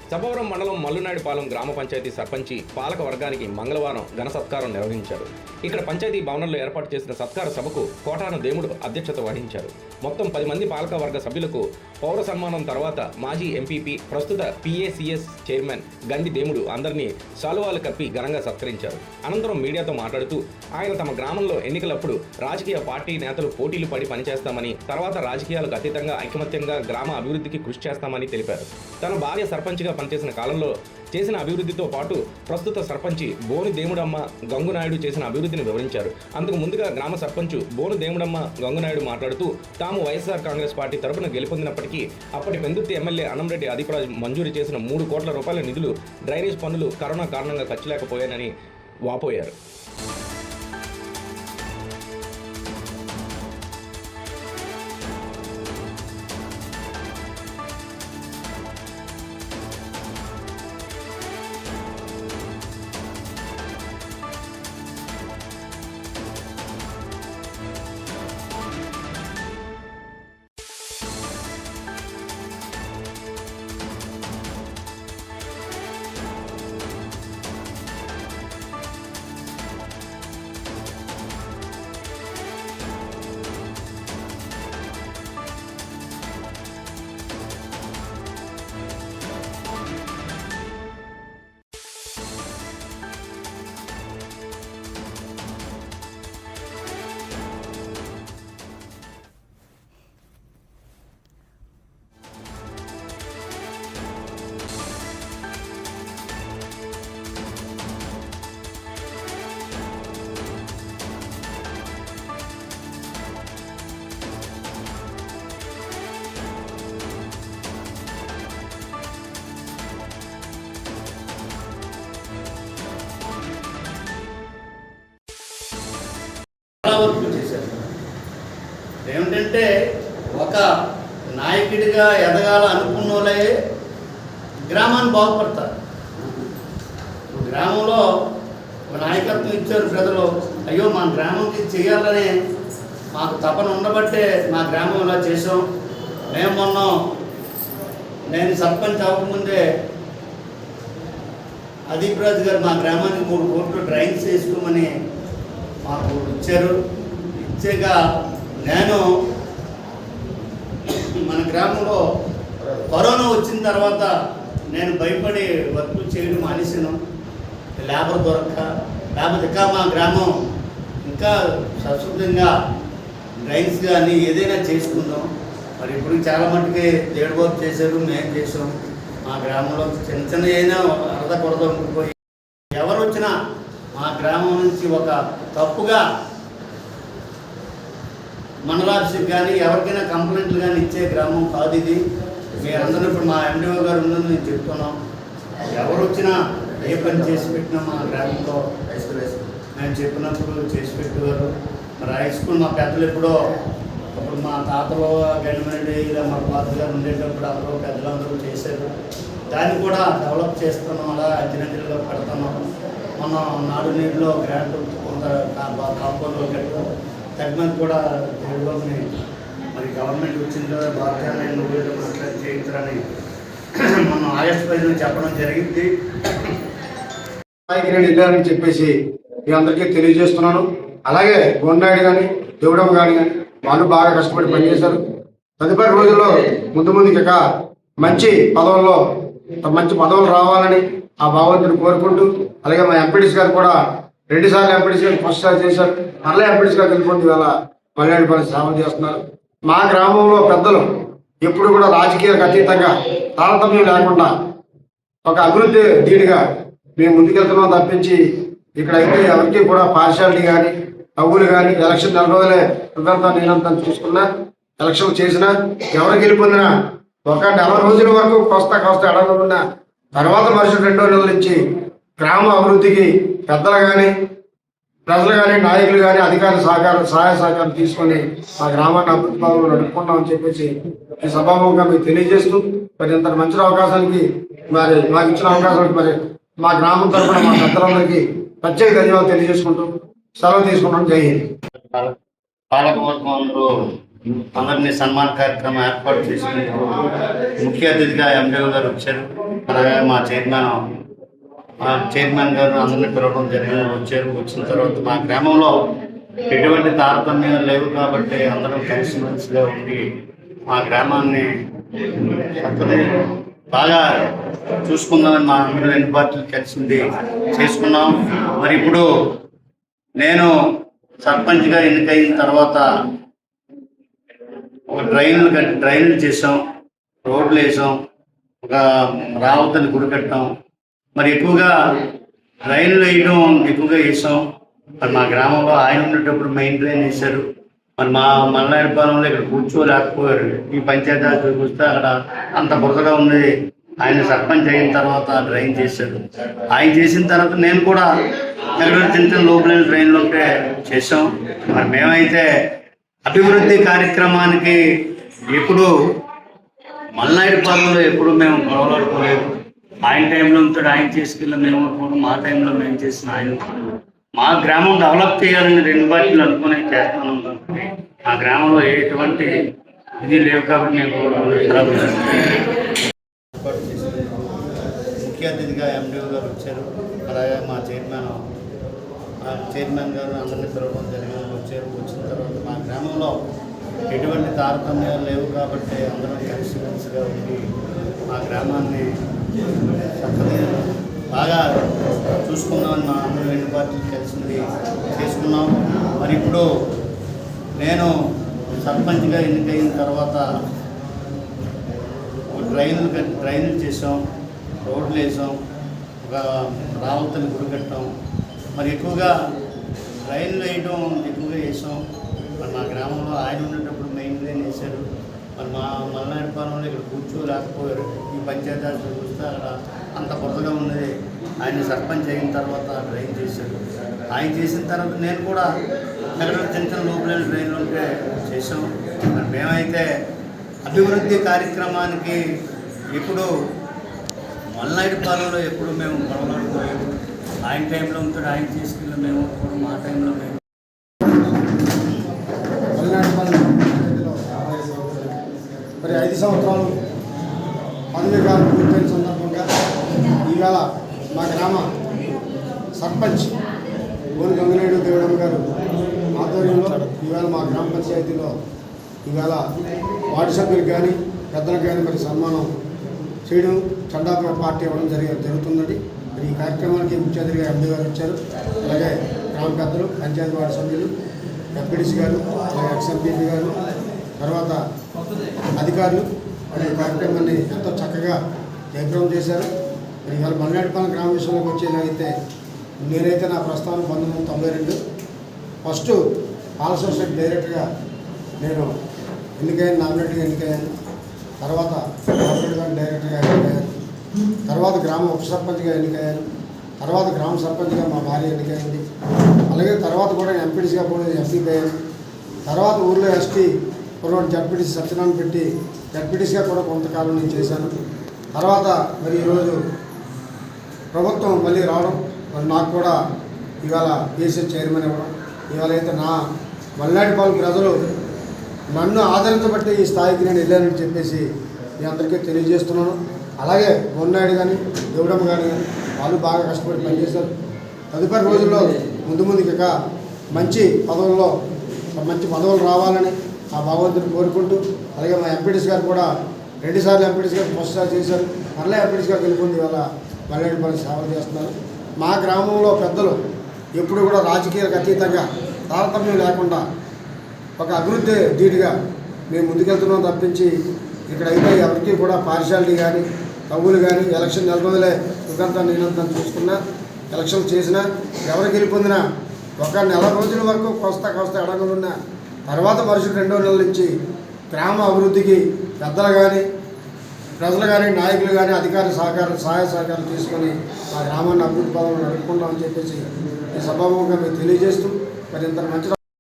సభవరం మండలం మల్లునాయుడుపాలెం గ్రామ పంచాయతీ సర్పంచి పాలక వర్గానికి మంగళవారం ఘన సత్కారం నిర్వహించారు. ఇక్కడ పంచాయతీ భవనంలో ఏర్పాటు చేసిన సత్కార సభకు కోటాన దేముడు అధ్యక్షత వహించారు. మొత్తం 10 మంది పాలక వర్గ సభ్యులకు పౌర సన్మానం తర్వాత మాజీ ఎంపీపీ ప్రస్తుత పిఏసిఎస్ చైర్మన్ గండి దేముడు అందరినీ శాలువాలు కప్పి ఘనంగా సత్కరించారు. అనంతరం మీడియాతో మాట్లాడుతూ ఆయన తమ గ్రామంలో ఎన్నికలప్పుడు రాజకీయ పార్టీ నేతలు పోటీలు పడి పనిచేస్తామని, తర్వాత రాజకీయాలకు అతీతంగా ఐకమత్యంగా గ్రామ అభివృద్ధికి కృషి చేస్తామని తెలిపారు. తన భార్య సర్పంచ్గా పనిచేసిన కాలంలో చేసిన అభివృద్ధితో పాటు ప్రస్తుత సర్పంచి బోను దేముడమ్మ గంగునాయుడు చేసిన అభివృద్ధిని వివరించారు. అందుకు ముందుగా గ్రామ సర్పంచ్ బోను దేముడమ్మ గంగునాయుడు మాట్లాడుతూ తాము వైఎస్ఆర్ కాంగ్రెస్ పార్టీ తరపున గెలుపొందినప్పటికీ అప్పటి పెందుర్తి ఎమ్మెల్యే అన్నంరెడ్డి ఆదిపురాజు మంజూరు చేసిన 3 కోట్ల రూపాయల నిధులు డ్రైనేజ్ పనులు కరోనా కారణంగా ఖర్చు లేకపోయానని వాపోయారు. వరకు చేశారు. ఏమిటంటే ఒక నాయకుడిగా ఎదగాల అనుకున్న వాళ్ళే గ్రామాన్ని బాగుపడతారు. గ్రామంలో నాయకత్వం ఇచ్చారు ప్రజలు, అయ్యో మా గ్రామంకి చేయాలని మాకు తపన ఉండబట్టే మా గ్రామం ఇలా చేసాం. మేము మొన్న నేను సర్పంచ్ అవ్వకముందే ఆదిపురాజు గారు మా గ్రామానికి 3 కోట్లు డ్రైన్స్ వేసుకోమని మాకు ఇచ్చారు. ఇచ్చాక నేను మన గ్రామంలో కరోనా వచ్చిన తర్వాత నేను భయపడి వర్క్ చేయడం మానేసాను. లేబర్ దొరక్క, లేకపోతే ఇంకా మా గ్రామం ఇంకా శాశ్వతంగా డ్రైన్స్ కానీ ఏదైనా చేసుకుందాం. మరి ఇప్పుడు చాలా మట్టుకి దేవుడు చేశారు, మేము చేసాం. మా గ్రామంలో చిన్న అయినా అరద కొరద ఉండిపోయి ఎవరు వచ్చినా మా గ్రామం నుంచి ఒక తప్పుగా మండలాఫీస్కి కానీ ఎవరికైనా కంప్లైంట్లు కానీ ఇచ్చే గ్రామం కాదు ఇది. మీరందరూ ఇప్పుడు మా ఎండిఓ గారు ఉందని నేను చెప్తున్నాం. ఎవరు వచ్చినా ఏ పని చేసి పెట్టినా మా గ్రామంలో హై స్కూల్ మేము చెప్పినప్పుడు చేసి పెట్టేవారు. మరి హై స్కూల్ మా పెద్దలు ఎప్పుడో అప్పుడు మా తాతలో గవర్నమెంట్ ఇలా మా పాత గారు ఉండేటప్పుడు అందరూ పెద్దలందరూ చేశారు. దాన్ని కూడా డెవలప్ చేస్తున్నాం, అలా అంజనీర్గా పెడుతున్నాం. మనం నాడు నీటిలో గ్రాంట్ కొంత కాంపౌండ్లో కట్టాం. తగ్గినంత కూడా దేవుడిని మరి గవర్నమెంట్ వచ్చిన కదా బాధ్యతని నువ్వు మాట్లాడి చేయించాలని మనం ఆగస్టు 10 చెప్పడం జరిగింది. ఇల్లని చెప్పేసి మీ అందరికీ తెలియజేస్తున్నాను. అలాగే గొండాయుడు కానీ దేవుడమ్మ కానీ వాళ్ళు బాగా కష్టపడి పనిచేశారు. తదుపరి రోజుల్లో ముందు ఇంకా మంచి పదవులు రావాలని ఆ భగవంతుని కోరుకుంటూ, అలాగే మా ఎంపీడీస్ గారు కూడా 2 సార్లు ఎంపీడీస్ గారు ఫస్ట్ సార్ చేశారు. మళ్ళీ ఎంపీడీస్ గారు వెళ్ళిపోతుంది ఇవాళ మల్లాడిపల్లి సేవ చేస్తున్నారు. మా గ్రామంలో పెద్దలు ఎప్పుడు కూడా రాజకీయాలకు అతీతంగా తారతమ్యం లేకుండా ఒక అభివృద్ధి దీనిగా మేము ముందుకెళ్తున్నాం తప్పించి ఇక్కడైతే ఎవరికి కూడా పార్షాలిటీ కానీ అవ్వులు కానీ ఎలక్షన్ 4 రోజులే ఇదంతా నేనంతా చూసుకున్నా, ఎలక్షన్ చేసినా ఎవరికి వెళ్ళిపోయినా ఒక 40 రోజుల వరకు కోస్తా ఎడగకుండా తర్వాత మరుసటి 2 నెలల నుంచి గ్రామ అభివృద్ధికి పెద్దలు కానీ ప్రజలు కానీ నాయకులు కానీ అధికారుల సహాయ సహకారం తీసుకొని మా గ్రామాన్ని అభివృద్ధి భాగంలో నడుపుకుంటామని చెప్పేసి ఈ సభాముఖంగా మీకు తెలియజేస్తూ, మరి ఇంత మంచి అవకాశానికి మరి మాకు ఇచ్చిన అవకాశానికి మరి మా గ్రామం తరఫున మా పెద్దలందరికీ ప్రత్యేక ధన్యవాదాలు తెలియజేసుకుంటూ సెలవు తీసుకుంటాం. జై హింద్. పాలకవర్గంలో అందరినీ సన్మాన కార్యక్రమం ఏర్పాటు చేసినందుకు ముఖ్య అతిథిగా ఎండిఓ గారు వచ్చారు. అలాగే మా చైర్మన్ గారు అందరినీ పిలవడం జరిగింది. వచ్చిన తర్వాత మా గ్రామంలో ఎటువంటి తారతమ్యాలు లేవు కాబట్టి అందరం కలిసిమెలిసిగా ఉండి మా గ్రామాన్ని చక్కగా బాగా చూసుకుందామని మా అందరూ రెండు పార్టీలు కలిసింది చేసుకున్నాం. మరి ఇప్పుడు నేను సర్పంచ్గా ఎన్నికైన తర్వాత ఒక డ్రైన్లు చేసాం, రోడ్లు వేసాం, ఒక రావతని గుడి కట్టాం. మరి ఎక్కువగా డ్రైన్లు వేయడం ఎక్కువగా వేసాం. మరి మా గ్రామంలో ఆయన ఉండేటప్పుడు మెయిన్ డ్రైన్ వేశారు. మరి మా మల్లాడిపాలెంలో ఇక్కడ కూర్చోలేకపోయారు. ఈ పంచాయతీ చూస్తే అక్కడ అంత బురదగా ఉంది. ఆయన సర్పంచ్ అయిన తర్వాత డ్రైన్ చేశారు. ఆయన చేసిన తర్వాత నేను కూడా ఎక్కడ చిన్న చిన్న లోపల డ్రైన్లు ఉంటే చేసాం. మరి మేమైతే అభివృద్ధి కార్యక్రమానికి ఎప్పుడు మల్లాడిపాలెంలో ఎప్పుడు మేము గొడవలాడుకోలేదు. ఆయన టైంలో ఉంటాడు, ఆయన చేసుకెళ్ళి మేము అనుకోవడం, మా టైంలో మేము చేసిన ఆయన మా గ్రామం డెవలప్ చేయాలని రెండు పార్టీలు అనుకుని చేస్తున్నాం. మా గ్రామంలో ఎటువంటి ఇది లేవు కాబట్టి మేము ముఖ్య అతిథిగా ఎండిఓ గారు వచ్చారు. అలాగే మా చైర్మన్ గారు అందరినీ పిలవడం జరిగింది. వచ్చిన తర్వాత మా గ్రామంలో ఎటువంటి తారతమ్యాలు లేవు కాబట్టి అందరం కలిసిమెలిసిగా ఉండి మా గ్రామాన్ని చక్కగా బాగా చూసుకుందామని మా అందరూ రెండు పార్టీలు కలిసింది చేసుకున్నాం. మరి ఇప్పుడు నేను సర్పంచ్గా ఎన్నికైన తర్వాత డ్రైన్లు చేసాం, రోడ్లు వేసాం, ఒక రావతని గుడి కట్టాం. మరి ఎక్కువగా డ్రైన్లు వేయడం ఎక్కువగా వేసాం. మరి మా గ్రామంలో ఆయన ఉండేటప్పుడు మెయిన్ డ్రైన్ వేశారు. మరి మా మల్లాడిపాలెంలో ఇక్కడ కూర్చోలేకపోయారు. ఈ పంచాయతీ చూస్తే అక్కడ అంత బురదగా ఉన్నది. ఆయన సర్పంచ్ అయిన తర్వాత డ్రైన్ చేశారు. ఆయన చేసిన తర్వాత నేను కూడా ఎక్కడ చిన్న చిన్న లోపల డ్రైన్లు ఉంటే చేసాం. మరి మేమైతే అభివృద్ధి కార్యక్రమానికి ఇప్పుడు మల్లాడిపాలెంలో ఎప్పుడు మేము గొడవలాడుకోలేదు. ఆయన టైంలో ఉంటాడు, ఆయన తీసుకెళ్ళి మేము కూడా మా టైంలో మేము మరి 5 సంవత్సరాలు పదవి కాలం పూర్తయిన సందర్భంగా ఈవేళ మా గ్రామ సర్పంచ్ గోని గంగనాయుడు దేవుడమ్మ గారు ఆధ్వర్యంలో ఈవేళ మా గ్రామ పంచాయతీలో ఈవేళ వార్డు సభ్యులకు కానీ పెద్దలకు కానీ మరి సన్మానం చేయడం, చందా పార్టీ ఇవ్వడం జరుగుతుందండి. మరి ఈ కార్యక్రమానికి ముఖ్య అతిథిగా ఎండి గారు వచ్చారు. అలాగే గ్రామ పెద్దలు, పంచాయతీ వార్డు సభ్యులు, ఎంపీడీసీ గారు, అలాగే ఎక్స్ఎంపీపీ గారు, తర్వాత అధికారులు మరి ఈ కార్యక్రమాన్ని ఎంతో చక్కగా జయప్రదం చేశారు. మరి ఇవాళ మల్లాడిపాలెం గ్రామ విషయంలోకి వచ్చేలాగైతే నేనైతే నా ప్రస్థానం 1992 ఫస్ట్ పాల సొసైటీ డైరెక్టర్గా నేను నామినేట్గా ఎన్నికయ్యాను. తర్వాత కార్పొరేట్గా డైరెక్టర్గా ఎన్నికయ్యాను. తర్వాత గ్రామ ఉప సర్పంచ్గా ఎన్నికయ్యాను. తర్వాత గ్రామ సర్పంచ్గా మా భార్య ఎన్నికైంది. అలాగే తర్వాత కూడా ఎంపీడీసీగా కూడా ఎంపీగా అయ్యాను. తర్వాత ఊళ్ళో ఎస్టీ కుర్రోడు జడ్పీటీసీ సత్యనారాయణ పెట్టి జడ్పీటీసీగా కూడా కొంతకాలం నేను చేశాను. తర్వాత మరి ఈరోజు ప్రభుత్వం మళ్ళీ రావడం, మరి నాకు కూడా ఇవాళ పిఎస్సీ చైర్మన్ ఇవ్వడం, ఇవాళ అయితే నా మల్లాడిపాలెం ప్రజలు నన్ను ఆదరించబట్టి ఈ స్థాయికి నేను వెళ్ళానని చెప్పేసి మీ అందరికీ తెలియజేస్తున్నాను. అలాగే గొన్నాయుడు కానీ దేవుడమ్మ కానీ వాళ్ళు బాగా కష్టపడి పనిచేశారు. తదుపరి రోజుల్లో ముందుకి ఇక మంచి పదవులు రావాలని ఆ భగవంతుని కోరుకుంటూ, అలాగే మా ఎంపీడీసీ గారు కూడా 2 సార్లు ఎంపీడీసీ గారు ఫస్ట్ సారి చేశారు. మళ్ళీ ఎంపీడీసీగా గెలుపొంది ఇవాళ మల్లాడిపాలెం సేవలు చేస్తున్నారు. మా గ్రామంలో పెద్దలు ఎప్పుడు కూడా రాజకీయాలకు అతీతంగా తారతమ్యం లేకుండా ఒక అభివృద్ధి ధీటుగా మేము ముందుకెళ్తున్నాం తప్పించి ఇక్కడైతే ఎవరికి కూడా పార్షాలిటీ కానీ తగ్గులు కానీ ఎలక్షన్ నెల రోజులే ఇదంతా నేనంతా చూసుకున్నా, ఎలక్షన్ చేసినా ఎవరు గెలుపొందినా ఒక నెల రోజుల వరకు కోస్తా అడగలున్నా తర్వాత మరుసటి 2వ నెలల నుంచి గ్రామ అభివృద్ధికి పెద్దలు కానీ ప్రజలు కానీ నాయకులు కానీ అధికారుల సహాయ సహకారం తీసుకొని ఆ గ్రామాన్ని అభివృద్ధి పదంలో నడుపుకుంటామని చెప్పేసి ఈ సభాముఖంగా మేము తెలియజేస్తూ మరి ఇంత మంచి